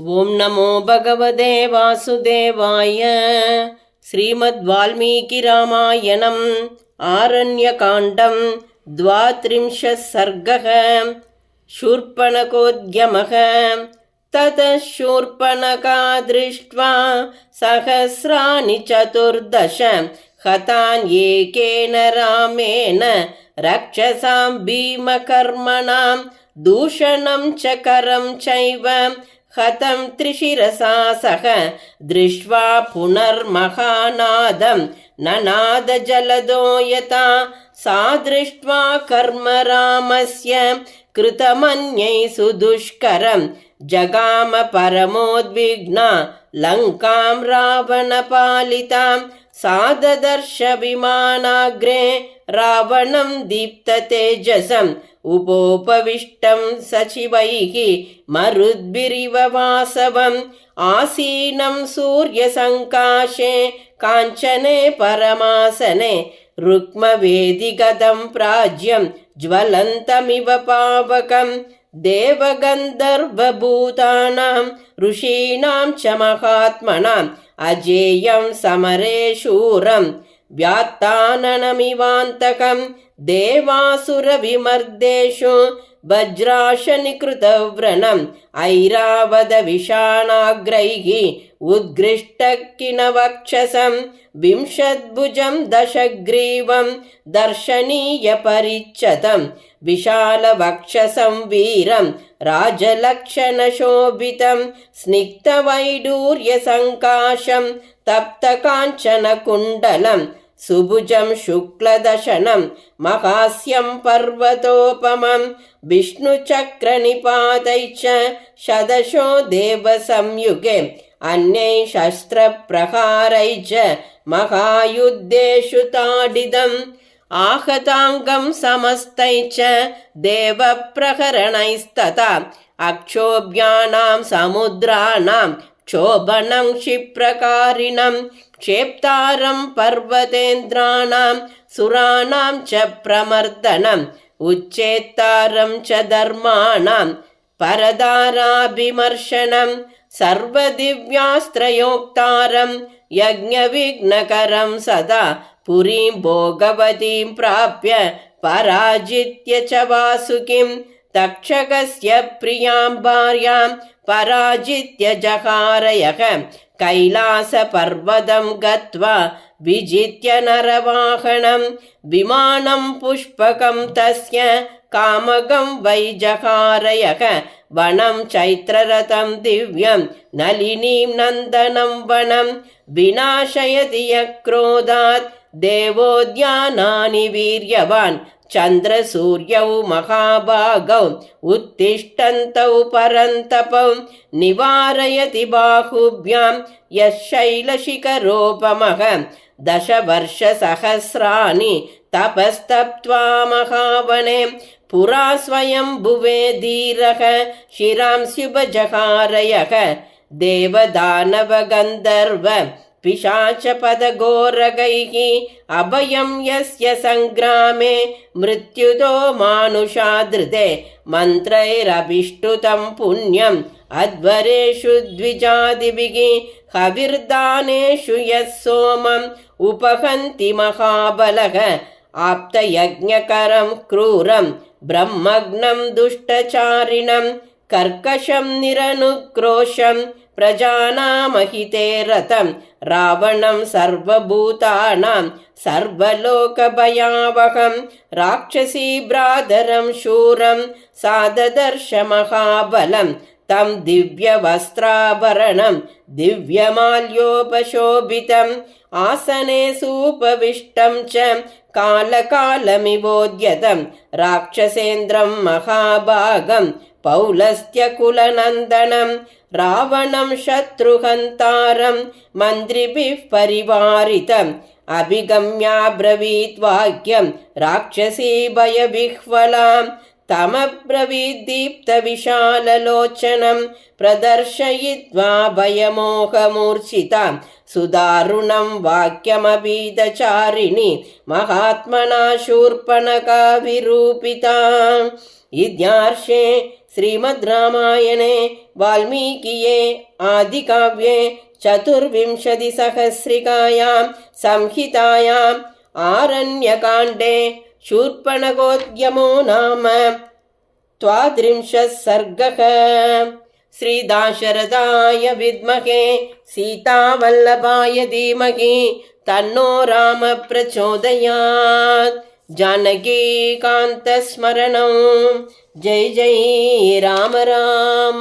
ओम नमो भगवते वासुदेवाय। श्रीमद्वाल्मीकिरामायणम् आरण्यकाण्डं 32 सर्गः। शूर्पणखोद्यमः। ततः शूर्पणखा दृष्ट्वा सहस्राणि 14 हतान् एकेन रामेण रक्षसां भीमकर्मणां दूषणं च करं चैव हतं त्रिशिरसा सह दृष्ट्वा पुनर्महानादं ननाद जलदो यथा सा दृष्ट्वा कर्म रामस्य कृतमन्यै सुदुष्करं जगाम परमोद्विग्ना लङ्कां रावणपालितां सा ददर्श विमानाग्रे रावणं दीप्ततेजसम् उपोपविष्टं सचिवैः मरुद्भिरिव वासवम् आसीनं सूर्यसङ्काशे काञ्चने परमासने रुक्मवेदिगतं प्राज्यं ज्वलन्तमिव पावकं देवगन्धर्वभूतानां ऋषीणां च महात्मनाम् अजेयं समरे शूरं व्यात्ताननमिवान्तकं देवासुरविमर्देषु वज्राशनिकृतव्रणम् ऐरावतविषाणाग्रैः उद्घृष्टकिनवक्षसं विंशद्भुजं दशग्रीवं दर्शनीयपरिच्छतं विशालवक्षसं वीरं राजलक्षणशोभितं स्निग्धवैडूर्यसङ्काशं तप्तकाञ्चनकुण्डलं सुभुजं शुक्लदशनं महास्यं पर्वतोपमं विष्णुचक्रनिपातैश्च शदशो देवसंयुगे अन्यै शस्त्रप्रहारैश्च महायुद्धेषु ताडितम् आहताङ्गं समस्तैश्च देवप्रहरणैस्तथा अक्षोभ्यानां समुद्राणां क्षोभनं क्षिप्रकारिणं क्षेप्तारं पर्वतेन्द्राणां सुराणां च प्रमर्दनम् उच्चेत्तारं च धर्माणां परदाराभिमर्शनं सर्वदिव्यास्त्रयोक्तारं यज्ञविघ्नकरं सदा पुरीं भोगवतीं प्राप्य पराजित्य च वासुकीं तक्षकस्य प्रियां भार्यां पराजित्य जहारयः कैलासपर्वतं गत्वा विजित्य नरवाहनं विमानं पुष्पकं तस्य कामगं वै जहारयः वनं चैत्ररथं दिव्यं नलिनीं नन्दनं वनं विनाशयति यः क्रोधात् देवोद्यानानि वीर्यवान् चन्द्रसूर्यौ महाभागौ उत्तिष्ठन्तौ परन्तपौ निवारयति बाहुभ्यां यः शैलशिखरोपमः 10 वर्षसहस्राणि तपस्तप्त्वा महावने पुरा स्वयंभुवे धीरः शिरांस्युपजहारयः देवदानवगन्धर्व पिशाचपदघोरगैः अभयं यस्य संग्रामे मृत्युतो मानुषादृते मन्त्रैरभिष्टुतं पुण्यम् अध्वरेषु द्विजादिभिः हविर्दानेषु यः सोमम् उपहन्ति महाबलः आप्तयज्ञकरं क्रूरं ब्रह्मग्नं दुष्टचारिणं कर्कशं निरनुक्रोशं प्रजानामहिते रतं रावणं सर्वभूतानां सर्वलोकभयावहं राक्षसीभ्रातरं शूरं साददर्श महाबलं तं दिव्यवस्त्राभरणं दिव्यमाल्योपशोभितम् आसने सुपविष्टं च कालकालमिवोद्यतं राक्षसेन्द्रं महाभागं पौलस्त्यकुलनन्दनं रावणं शत्रुहन्तारं मन्त्रिभिः परिवारितम् अभिगम्याब्रवीत् वाक्यं राक्षसी भयविह्वलां तमब्रवीद्दीप्तविशाललोचनं प्रदर्शयित्वा भयमोहमूर्छितां सुदारुणं वाक्यमभीदचारिणी महात्मना शूर्पणखा विरूपिता। इत्यार्षे श्रीमद् रामायणे वाल्मीकिये आदिकाव्ये चतुर्विंशतिसहस्रिकायां संहितायाम् आरण्यकाण्डे शूर्पणखोद्यमो नाम 33 सर्गः। श्रीदाशरथाय विद्महे सीतावल्लभाय धीमहि तन्नो राम प्रचोदयात्। जानकीकान्तस्मरणं जय जय राम राम।